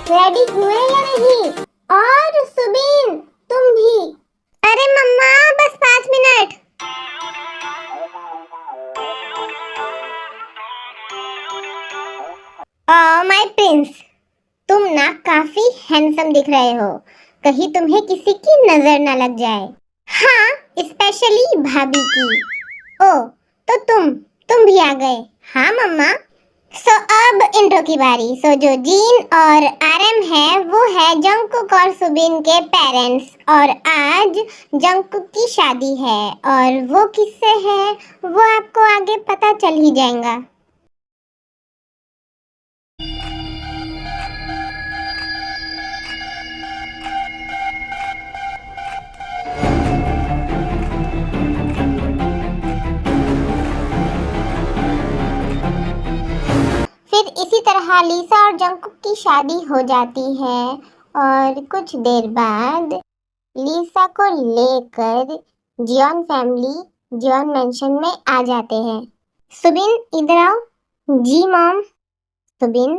Ready हुए या नहीं? और सुबीन तुम भी। अरे मम्मा बस 5 मिनट। माय प्रिंस, तुम ना काफी हैंडसम दिख रहे हो। कहीं तुम्हें किसी की नजर ना लग जाए। हाँ, स्पेशली भाभी की। ओ, तो तुम भी आ गए। हाँ मम्मा। अब इंट्रो की बारी। जो जीन और आरएम है वो है जंगकुक और सुबिन के पेरेंट्स, और आज जंगकुक की शादी है। और वो किससे है वो आपको आगे पता चल ही जाएगा। फिर इसी तरह लीसा और जंगकुक की शादी हो जाती है, और कुछ देर बाद लीसा को लेकर जियोन फैमिली जियोन मेंशन में आ जाते हैं। सुबिन इधर आओ। जी मॉम। सुबिन,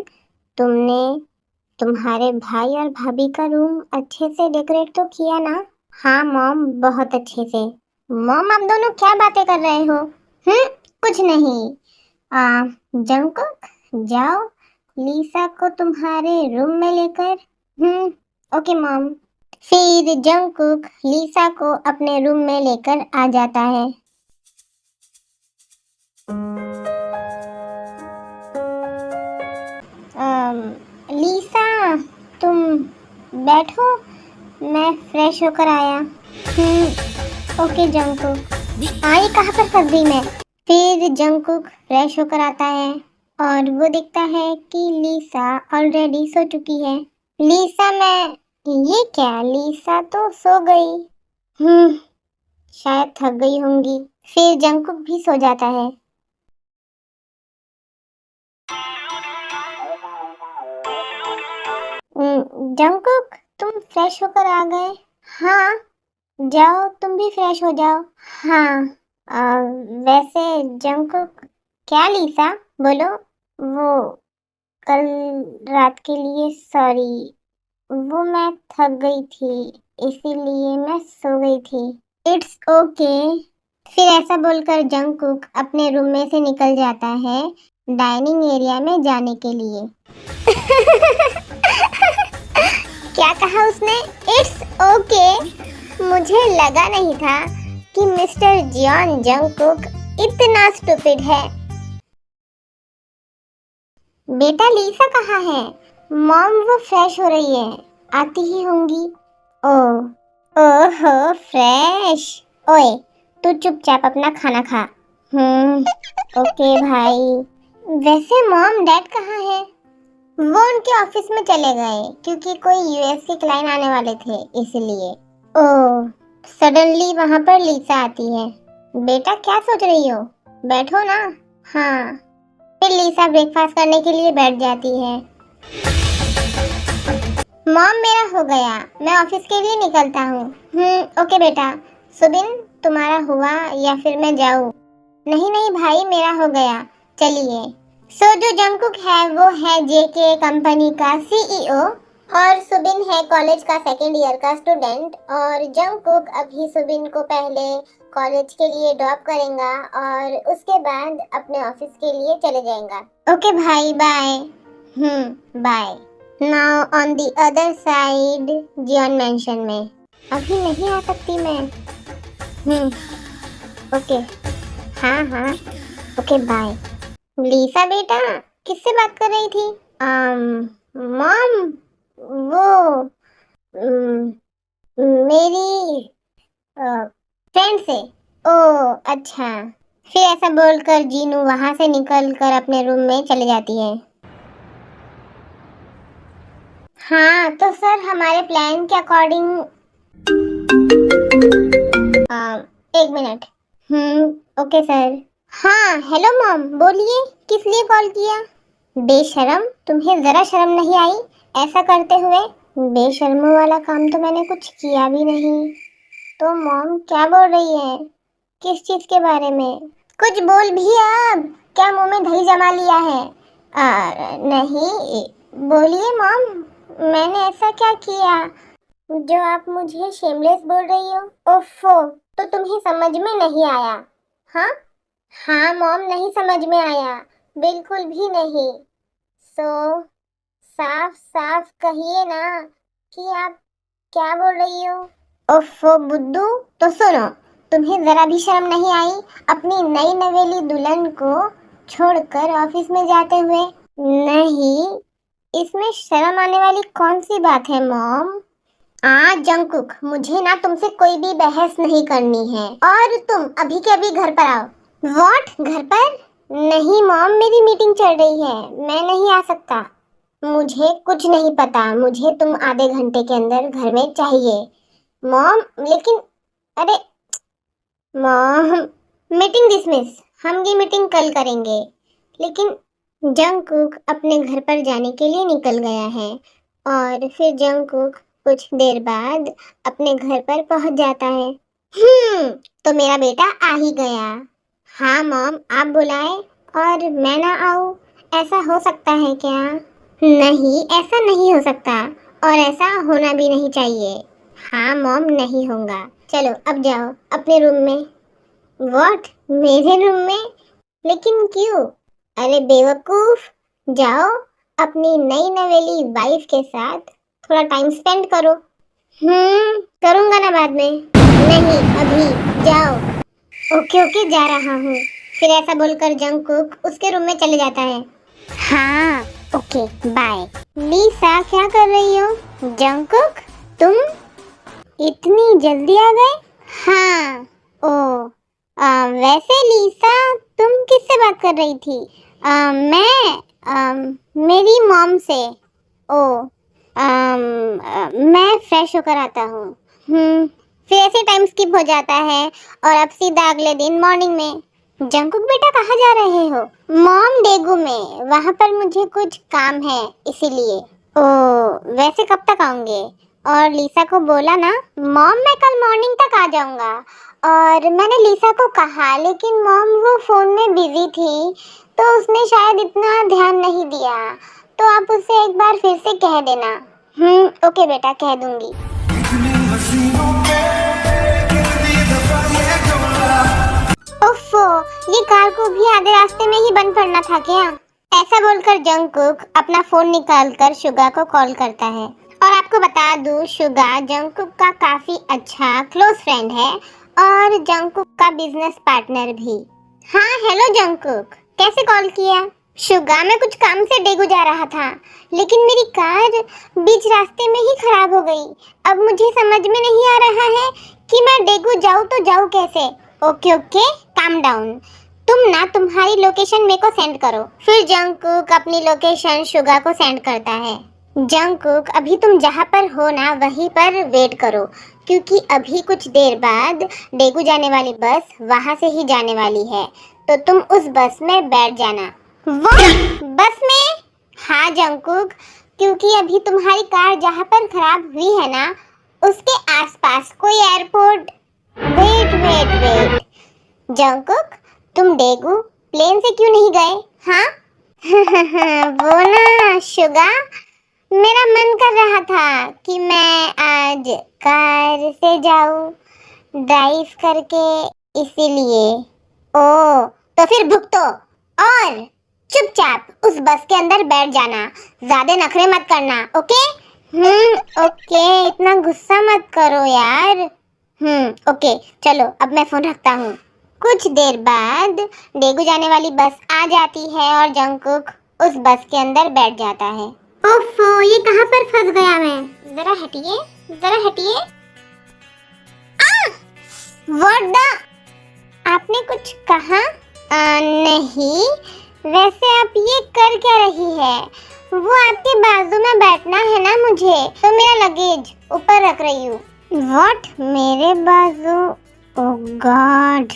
तुमने तुम्हारे भाई और भाभी का रूम अच्छे से डेकोरेट तो किया ना? हाँ मॉम, बहुत अच्छे से। मॉम आप दोनों क्या बातें कर रहे हो? कुछ नहीं। जंगकुक, जाओ लीसा को तुम्हारे रूम में लेकर। Okay mom. फिर जंगकुक लीसा को अपने रूम में लेकर आ जाता है। लीसा, तुम बैठो, मैं फ्रेश होकर आया। Okay Jungkook. ये कहाँ पर फंस गई मैं? फिर जंगकुक फ्रेश होकर आता है और वो दिखता है कि लीसा ऑलरेडी सो चुकी है। लीसा, ये क्या? लीसा तो सो गई। शायद थक गई होंगी। फिर जंगकुक भी सो जाता है। जंगकुक, तुम फ्रेश होकर आ गए? हाँ, जाओ तुम भी फ्रेश हो जाओ। हाँ। वैसे जंगकुक। क्या लीसा? बोलो। वो कल रात के लिए सॉरी। वो मैं थक गई थी, इसीलिए मैं सो गई थी। It's okay. फिर ऐसा बोलकर जंगकुक अपने रूम में से निकल जाता है डाइनिंग एरिया में जाने के लिए। क्या कहा उसने? It's okay. मुझे लगा नहीं था कि मिस्टर जियोन जंगकुक इतना स्टूपिड है। बेटा लीसा कहाँ है? मॉम वो फ्रेश हो रही है, आती ही होंगी। ओहो फ्रेश। ओए, तू चुपचाप अपना खाना खा। ओके भाई। वैसे मॉम डैड कहाँ है? वो उनके ऑफिस में चले गए क्योंकि कोई यूएस के क्लाइंट आने वाले थे, इसलिए। ओह, सडनली वहां पर लीसा आती है। बेटा क्या सोच रही हो? बैठो ना। हाँ। फिर लीसा ब्रेकफास्ट करने के लिए बैठ जाती है। मॉम मेरा हो गया, मैं ऑफिस के लिए निकलता हूँ। ओके बेटा। सुबिन, तुम्हारा हुआ या फिर मैं जाऊँ? नहीं नहीं भाई, मेरा हो गया, चलिए। जो जंगकुक है वो है जेके कंपनी का सीईओ, और सुबिन है कॉलेज का सेकेंड ईयर का स्टूडेंट। और जंगकुक अभी सुबिन को पहले कॉलेज के लिए ड्रॉप करेगा और उसके बाद अपने ऑफिस के लिए चले जाएगा। ओके भाई, bye. Bye. Now on the other side Jeon mansion में। अभी नहीं आ सकती मैं। ओके। हाँ। Okay bye. लीसा बेटा, किससे बात कर रही थी? मॉम, वो मेरी फ्रेंड से। ओ अच्छा। फिर ऐसा बोलकर जीनू वहां से निकलकर अपने रूम में चली जाती है। हाँ तो सर, हमारे प्लान के अकॉर्डिंग। एक मिनट। Okay sir. हाँ हेलो मॉम, बोलिए, किस लिए कॉल किया? बेशरम, तुम्हें जरा शर्म नहीं आई ऐसा करते हुए? बेशर्मों वाला काम तो मैंने कुछ किया भी नहीं। तो मॉम क्या बोल रही है? किस चीज के बारे में? कुछ बोल भी अब। क्या मुंह में दही जमा लिया है? नहीं, बोलिए मॉम, मैंने ऐसा क्या किया जो आप मुझे शेमलेस बोल रही हो? ओफो, तो तुम्हें समझ में नहीं आया? हाँ हाँ मॉम, नहीं समझ में आया, बिल्कुल भी नहीं। सो साफ साफ कहिए ना कि आप क्या बोल रही हो? ओफो बुद्धू, तो सुनो, तुम्हें जरा भी शर्म नहीं आई अपनी नई नवेली दुल्हन को छोड़कर ऑफिस में जाते हुए? नहीं, इसमें शर्म आने वाली कौन सी बात है मॉम? जंकुक, मुझे ना तुमसे कोई भी बहस नहीं करनी है और तुम अभी के अभी घर पर आओ। व्हाट, घर पर? नहीं मॉम, मेरी मीटिंग चल रही है, मैं नहीं आ सकता। मुझे कुछ नहीं पता, मुझे तुम आधे घंटे के अंदर घर में चाहिए। मॉम लेकिन, अरे मॉम, मीटिंग डिसमिस, हम ये मीटिंग कल करेंगे। लेकिन जंगकुक अपने घर पर जाने के लिए निकल गया है और फिर जंगकुक कुछ देर बाद अपने घर पर पहुंच जाता है। तो मेरा बेटा आ ही गया। हाँ मॉम, आप बुलाए और मैं ना आऊँ, ऐसा हो सकता है क्या? नहीं, ऐसा नहीं हो सकता और ऐसा होना भी नहीं चाहिए। हाँ मॉम, नहीं होगा। चलो अब जाओ अपने रूम में। व्हाट, मेरे रूम में? लेकिन क्यों? अरे बेवकूफ, जाओ अपनी नई नवेली वाइफ के साथ थोड़ा टाइम स्पेंड करो। करूंगा ना बाद में। नहीं, अभी जाओ। ओके ओके, जा रहा हूँ। फिर ऐसा बोलकर जंगकुक उसके रूम में चले जाता है। हाँ, ओके बाय। लीसा, क्या कर रही हो? जंगकुक, तुम इतनी जल्दी आ गए? हाँ। ओ, वैसे लीसा, तुम किससे बात कर रही थी? मेरी मॉम से। ओ, मैं फ्रेश होकर आता हूँ। फिर ऐसे टाइम स्किप हो जाता है और अब सीधा अगले दिन मॉर्निंग में। जंकुक बेटा, कहाँ जा रहे हो? मॉम, डेगू में, वहाँ पर मुझे कुछ काम है इसीलिए। ओ, वैसे कब तक आऊंगे? और लीसा को बोला ना मॉम, मैं कल मॉर्निंग तक आ जाऊंगा। और मैंने लीसा को कहा, लेकिन मॉम वो फोन में बिजी थी तो उसने शायद इतना ध्यान नहीं दिया। तो आप उससे एक बार फिर से कह देना। ओके बेटा, कह दूंगी। ओफो, ये कार को भी आधे रास्ते में ही बंद पड़ना था क्या? ऐसा बोलकर जंगकुक अपना फोन निकालकर शुगा को कॉल करता है। और आपको बता दूं, शुगा जंगकुक का काफी अच्छा क्लोज फ्रेंड है और जंगकुक का बिजनेस पार्टनर भी। हाँ, हेलो जंगकुक, कैसे कॉल किया? शुगा, मैं कुछ काम से डेगू जा रहा था, लेकिन मेरी कार बीच रास्ते में ही खराब हो गई। अब मुझे समझ में नहीं आ रहा है कि मैं डेगू जाऊँ तो जाऊँ कैसे। Okay okay, calm down. तुम ना तुम्हारी लोकेशन मेरे को सेंड करो। फिर जंगकुक अपनी लोकेशन शुगा को सेंड करता है। जंगकुक, अभी तुम जहाँ पर हो ना वहीं पर वेट करो, क्योंकि अभी कुछ देर बाद डेगू जाने वाली बस वहाँ से ही जाने वाली है, तो तुम उस बस में बैठ जाना। वो बस में? हाँ जंगकुक, क्योंकि अभी तुम्हारी कार जहाँ पर खराब हुई है ना उसके आसपास कोई airport. Wait wait wait, Jungkook, तुम डेगू प्लेन से क्यों नहीं गए? हाँ वो ना शुगा, मेरा मन कर रहा था कि मैं आज कार से जाऊं ड्राइव करके, इसीलिए। ओ, तो फिर भुगतो और चुपचाप उस बस के अंदर बैठ जाना, ज्यादा नखरे मत करना, ओके? ओके, इतना गुस्सा मत करो यार। ओके, चलो अब मैं फोन रखता हूँ। कुछ देर बाद डेगू जाने वाली बस आ जाती है और जंगकुक उस बस के अंदर बैठ जाता है। ओफो, ये कहाँ पर फंस गया मैं? जरा हटिए, जरा हटिए। What the? आपने कुछ कहा? नहीं, वैसे आप ये कर क्या रही है? वो आपके बाजू में बैठना है ना मुझे, तो मेरा लगेज ऊपर रख रही हूँ। व्हाट, मेरे बाजू? ओह गॉड।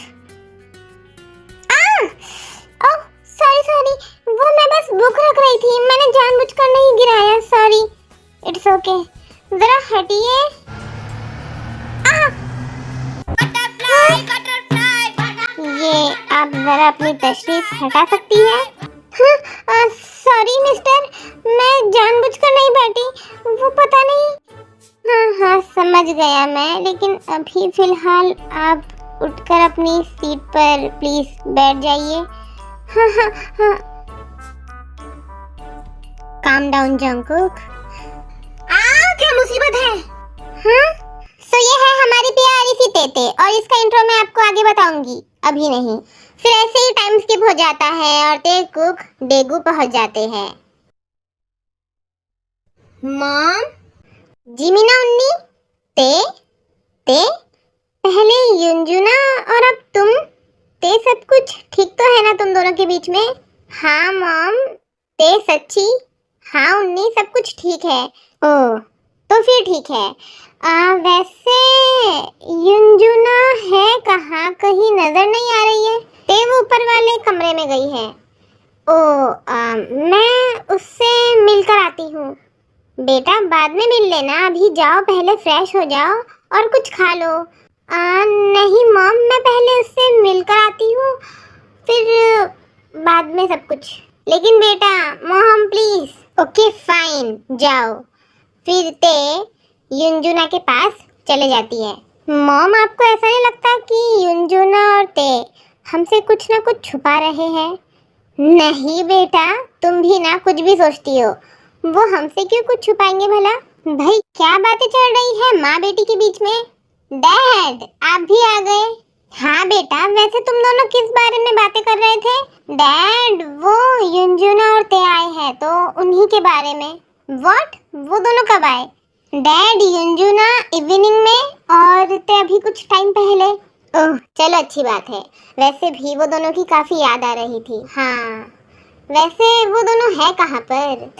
ओह सॉरी सॉरी, वो मैं बस बुक रख रही थी, मैंने जानबूझकर नहीं गिराया, सॉरी। इट्स ओके, जरा हटिए। बटरफ्लाई बटरफ्लाई, ये आप जरा अपनी तशरीफ हटा सकती है? सॉरी मिस्टर, मैं जानबूझकर नहीं बैठी, गया मैं, लेकिन अभी फिलहाल आप उठकर अपनी सीट पर प्लीज बैठ जाइए। हाँ हाँ हाँ। Calm down Jungkook. क्या मुसीबत है? हाँ? सो ये है हमारी प्यारी सी तेते, और इसका इंट्रो मैं आपको आगे बताऊंगी, अभी नहीं। फिर ऐसे ही टाइम स्किप हो जाता है और तेकुक डेगू पहुंच जाते हैं। मॉम, जिमिना उन्नी, ते ते पहले युंजुना और अब तुम। ते सब कुछ ठीक तो है ना तुम दोनों के बीच में? हाँ मॉम। ते सच्ची? हाँ उन्नी, सब कुछ ठीक है। ओह, तो फिर ठीक है। वैसे युंजुना है कहाँ? कहीं नजर नहीं आ रही है। ते वो ऊपर वाले कमरे में गई है। मैं उससे मिलकर आती हूँ। बेटा बाद में मिल लेना, अभी जाओ पहले फ्रेश हो जाओ और कुछ खा लो। नहीं मॉम, मैं पहले उससे मिलकर आती हूँ, फिर बाद में सब कुछ। लेकिन बेटा मॉम प्लीज। ओके फाइन, जाओ। फिर ते युंजुना के पास चले जाती है। मॉम, आपको ऐसा नहीं लगता कि युंजुना और ते हमसे कुछ ना कुछ छुपा रहे हैं? नहीं बेटा, तुम भी ना कुछ भी सोचती हो। वो हमसे क्यों कुछ छुपाएंगे भला? भाई क्या बातें चल रही है माँ बेटी के बीच में? डैड, आप भी आ गए? हाँ बेटा, वैसे तुम दोनों किस बारे में बातें कर रहे थे? डैड, वो युंजुना और ते आए हैं तो उन्हीं के बारे में। व्हाट? वो दोनों कब आए? डैड, युंजुना इवनिंग में और ते अभी कुछ टाइम पहले। ओह चलो, अच्छी बात है। वैसे भी वो दोनों की काफी याद आ रही थी। हाँ, वैसे वो दोनों है कहाँ पर?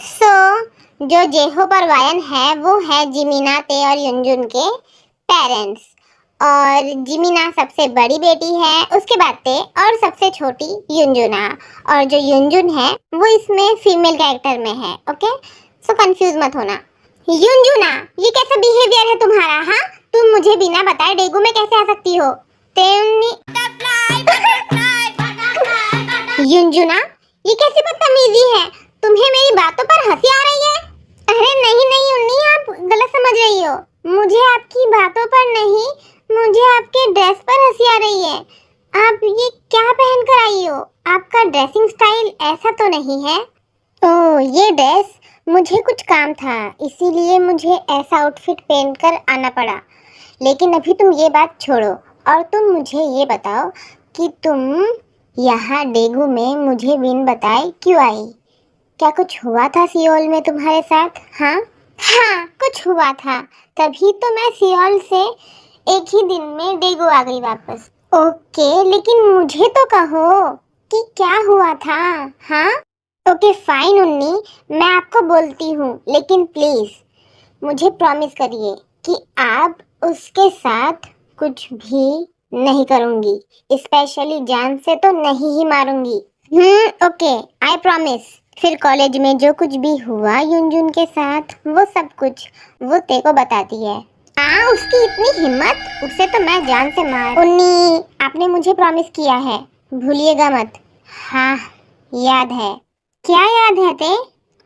जो जेहो पर वायन है वो है जिमिना, ते और युंजुन के पेरेंट्स। और जिमिना सबसे बड़ी बेटी है, उसके बाद ते, और सबसे छोटी युंजुना। और जो युंजुन है वो इसमें फीमेल कैरेक्टर में है। ओके, सो कंफ्यूज मत होना। युंजुना, ये कैसा बिहेवियर है तुम्हारा? हाँ, तुम मुझे बिना बताए डेगू में कैसे आ सकती हो? युंजुना, ये कैसी बदतमीजी है? तुम्हें मेरी बातों पर हंसी आ रही है? अरे नहीं नहीं उन्नी, आप गलत समझ रही हो। मुझे आपकी बातों पर नहीं, मुझे आपके ड्रेस पर हंसी आ रही है। आप ये क्या पहन कर आई हो? आपका ड्रेसिंग स्टाइल ऐसा तो नहीं है। ओह, ये ड्रेस, मुझे कुछ काम था इसीलिए मुझे ऐसा आउटफिट पहनकर आना पड़ा। लेकिन अभी तुम ये बात छोड़ो और तुम मुझे ये बताओ कि तुम यहाँ डेगू में मुझे बिन बताए क्यों आई? क्या कुछ हुआ था सियोल में तुम्हारे साथ? हाँ हाँ, कुछ हुआ था, तभी तो मैं सियोल से एक ही दिन में डेगू आ गई वापस। ओके, लेकिन मुझे तो कहो कि क्या हुआ था। हाँ ओके फाइन उन्नी, मैं आपको बोलती हूँ, लेकिन प्लीज मुझे प्रॉमिस करिए कि आप उसके साथ कुछ भी नहीं करूँगी, स्पेशली जान से तो नहीं ही मारूंगी। Okay, I promise. फिर कॉलेज में जो कुछ भी हुआ युनजुन के साथ, वो सब कुछ वो ते को बताती है। उसकी इतनी हिम्मत, उसे तो मैं जान से मार। उन्नी, आपने मुझे प्रॉमिस किया है, भूलिएगा मत। हाँ याद है। क्या याद है ते?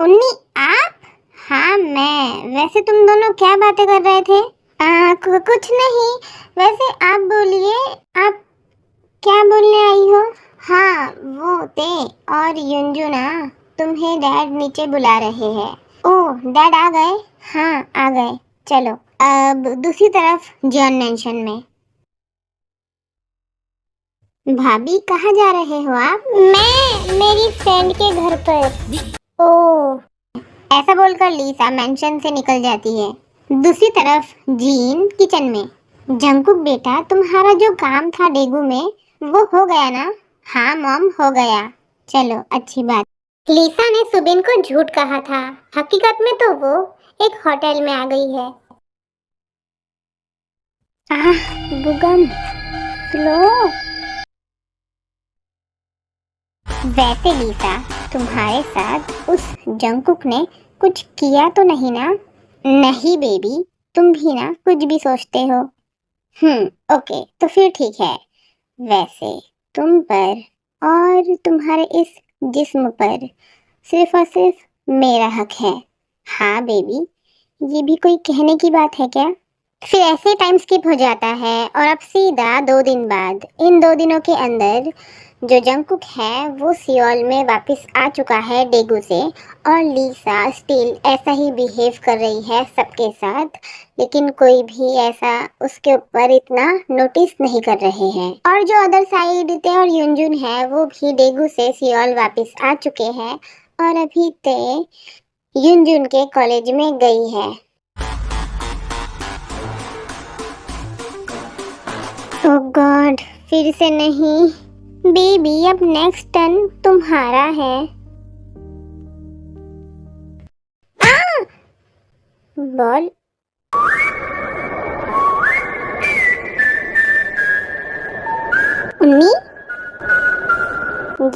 उन्नी आप? हाँ मैं। वैसे तुम दोनों क्या बातें कर रहे थे? कुछ नहीं। वैसे आप बोलिए, आप क्या बोलने आई हो? हाँ वो ते और युंजुना, तुम्हें डैड नीचे बुला रहे हैं। ओह डैड आ गए? हाँ आ गए। चलो अब दूसरी तरफ जॉन मेंशन में। भाभी कहाँ जा रहे हो आप? मैं मेरी फ्रेंड के घर पर। ओह, ऐसा बोलकर लीसा मेंशन से निकल जाती है। दूसरी तरफ जीन किचन में। जंकुक बेटा, तुम्हारा जो काम था डेगू में वो हो गया ना? हाँ मॉम, हो गया। चलो अच्छी बात। लीसा ने सुबिन को झूठ कहा था, हकीकत में तो वो एक होटल में आ गई है। बुगम स्लो। वैसे लीसा, तुम्हारे साथ उस जंकुक ने कुछ किया तो नहीं ना? नहीं बेबी, तुम भी ना कुछ भी सोचते हो। ओके, तो फिर ठीक है। वैसे तुम पर और तुम्हारे इस जिस्म पर सिर्फ और सिर्फ मेरा हक है। हाँ बेबी, ये भी कोई कहने की बात है क्या? फिर ऐसे टाइम स्किप हो जाता है और अब सीधा 2 दिन बाद, इन 2 दिनों के अंदर जो जंगकुक है वो सियोल में वापस आ चुका है डेगू से, और लीसा स्टिल ऐसा ही बिहेव कर रही है सबके साथ, लेकिन कोई भी ऐसा उसके ऊपर इतना नोटिस नहीं कर रहे हैं। और जो अदर साइड ते और युनजुन है वो भी डेगू से सियोल वापस आ चुके हैं, और अभी ते युनजुन के कॉलेज में गई है। ओह गॉड, फिर से नहीं। बेबी अब नेक्स्ट टर्न तुम्हारा है। बॉल। उन्नी।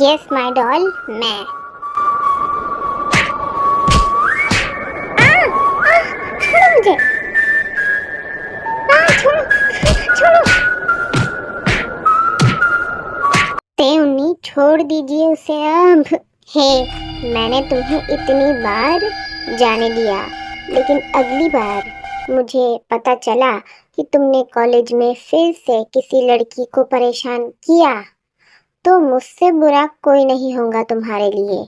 यस माय डॉल, मैं। छोड़ो मुझे। छोड़ो छोड़ो। ते उन्नी, छोड़ दीजिए उसे अब। हे, मैंने तुम्हें इतनी बार जाने दिया, लेकिन अगली बार मुझे पता चला कि तुमने कॉलेज में फिर से किसी लड़की को परेशान किया, तो मुझसे बुरा कोई नहीं होगा तुम्हारे लिए।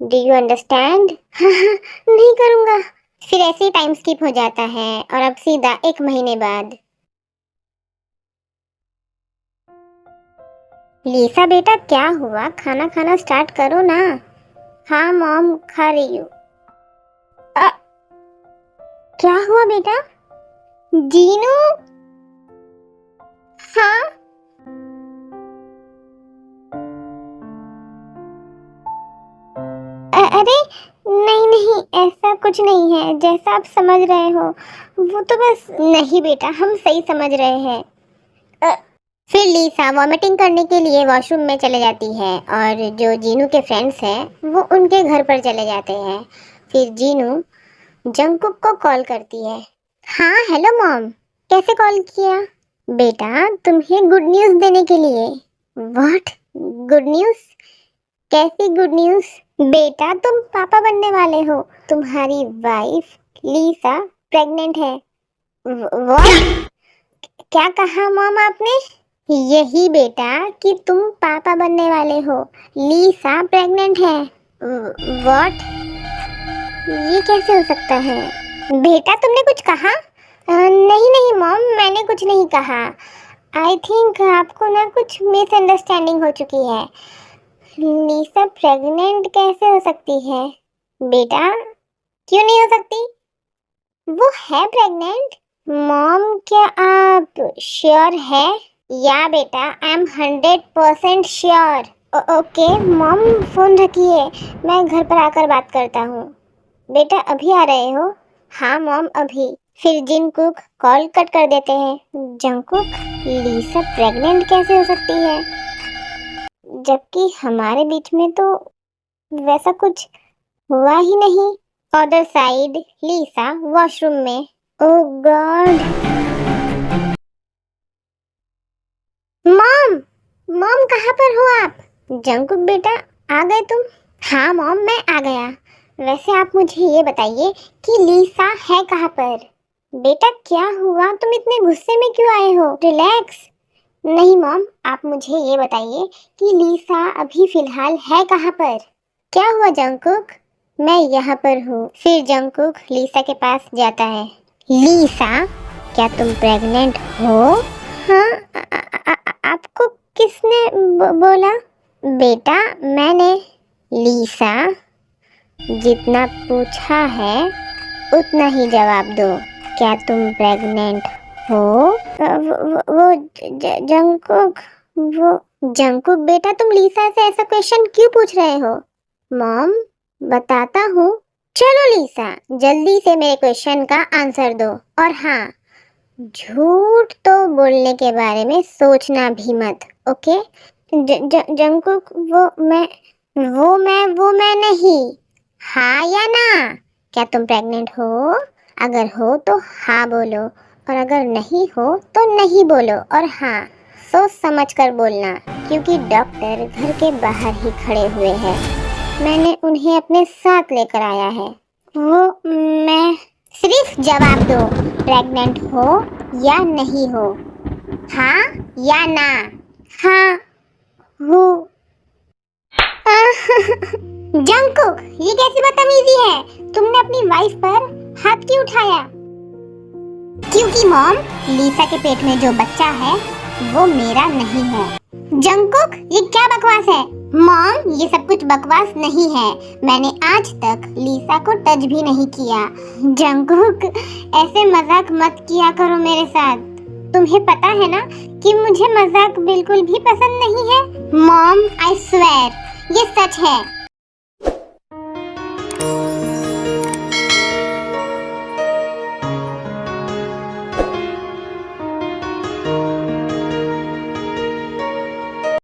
Do you understand? नहीं करूँगा। फिर ऐसे ही टाइम स्किप हो जाता है और अब सीधा 1 महीने बाद। लीसा बेटा, क्या हुआ? खाना खाना स्टार्ट करो ना। हाँ मॉम, खा रही हूँ। क्या हुआ बेटा? जीनू। हाँ। अरे नहीं नहीं, ऐसा कुछ नहीं है जैसा आप समझ रहे हो। वो तो बस। नहीं बेटा, हम सही समझ रहे हैं। फिर लीसा वॉमिटिंग करने के लिए वॉशरूम में चले जाती है, और जो जीनू के फ्रेंड्स हैं वो उनके घर पर चले जाते हैं। फिर जीनू जंगकुक को कॉल करती है। हाँ हेलो मॉम, कैसे कॉल किया? बेटा, तुम्हें गुड न्यूज़ देने के लिए। व्हाट? Good news? कैसी गुड न्यूज़? बेटा, तुम पापा बनने वाले हो। तुम्हारी वाइफ लीसा प्रेग्नेंट है। व्हाट? क्या कहा मॉम आपने? यही बेटा कि तुम पापा बनने वाले हो। लीसा प्रेग्नेंट है। व्हाट? ये कैसे हो सकता है? बेटा, तुमने कुछ कहा? नहीं नहीं मॉम, मैंने कुछ नहीं कहा। आई थिंक आपको ना कुछ मिसअंडरस्टैंडिंग हो चुकी है। लीसा प्रेग्नेंट कैसे हो सकती है? बेटा, क्यों नहीं हो सकती? वो है प्रेग्नेंट। मॉम, क्या आप श्योर है? या बेटा, I am 100% sure. Okay mom, phone रखिए, मैं घर पर आकर बात करता हूँ। बेटा, अभी आ रहे हो? हाँ मॉम, अभी। फिर जिनकुक कॉल कट कर देते हैं। जंगकुक, लीसा प्रेग्नेंट कैसे हो सकती है, जबकि हमारे बीच में तो वैसा कुछ हुआ ही नहीं। अदर साइड, लीसा वॉशरूम में। ओह गॉड। मॉम, मॉम कहाँ पर हो आप? जंगकुक बेटा, आ गए तुम? हाँ मॉम, मैं आ गया। वैसे आप मुझे ये बताइए कि लीसा है कहाँ पर? बेटा, क्या हुआ? तुम इतने गुस्से में क्यों आए हो? रिलैक्स। नहीं मॉम, आप मुझे ये बताइए कि लीसा अभी फिलहाल है कहाँ पर? क्या हुआ जंगकुक? मैं यहाँ पर हूँ। फिर जंगकुक लीसा के पास जाता है। लीसा, क्या तुम प्रेग्नेंट हो? हाँ। आपको किसने बोला? बेटा, मैंने। लीसा, जितना पूछा है उतना ही जवाब दो। क्या तुम प्रेग्नेंट हो? वो जंगकुक, वो जंगकुक बेटा, तुम लीसा से ऐसा क्वेश्चन क्यों पूछ रहे हो? मॉम, बताता हूँ। चलो लीसा, जल्दी से मेरे क्वेश्चन का आंसर दो। और हाँ, झूठ तो बोलने के बारे में सोचना भी मत, ओके? जंगकुक, वो मैं नहीं। हाँ या ना? क्या तुम प्रेग्नेंट हो? अगर हो तो हाँ बोलो, और अगर नहीं हो तो नहीं बोलो, और हाँ, सोच समझ कर बोलना, क्योंकि डॉक्टर घर के बाहर ही खड़े हुए हैं। मैंने उन्हें अपने साथ लेकर आया है। वो मैं सिर्फ जवाब दो, प्रेग्नेंट हो या नहीं हो, हाँ या ना। हाँ हूँ। जंगकुक, ये कैसी बदतमीजी है? तुमने अपनी वाइफ पर हाथ क्यों उठाया? क्योंकि मॉम, लीसा के पेट में जो बच्चा है वो मेरा नहीं है। जंगकुक, ये क्या बकवास है? मॉम, ये सब कुछ बकवास नहीं है। मैंने आज तक लीसा को टच भी नहीं किया। जंगकुक, ऐसे मजाक मत किया करो मेरे साथ। तुम्हें पता है ना कि मुझे मजाक बिल्कुल भी पसंद नहीं है। मॉम, आई स्वेयर, ये सच है।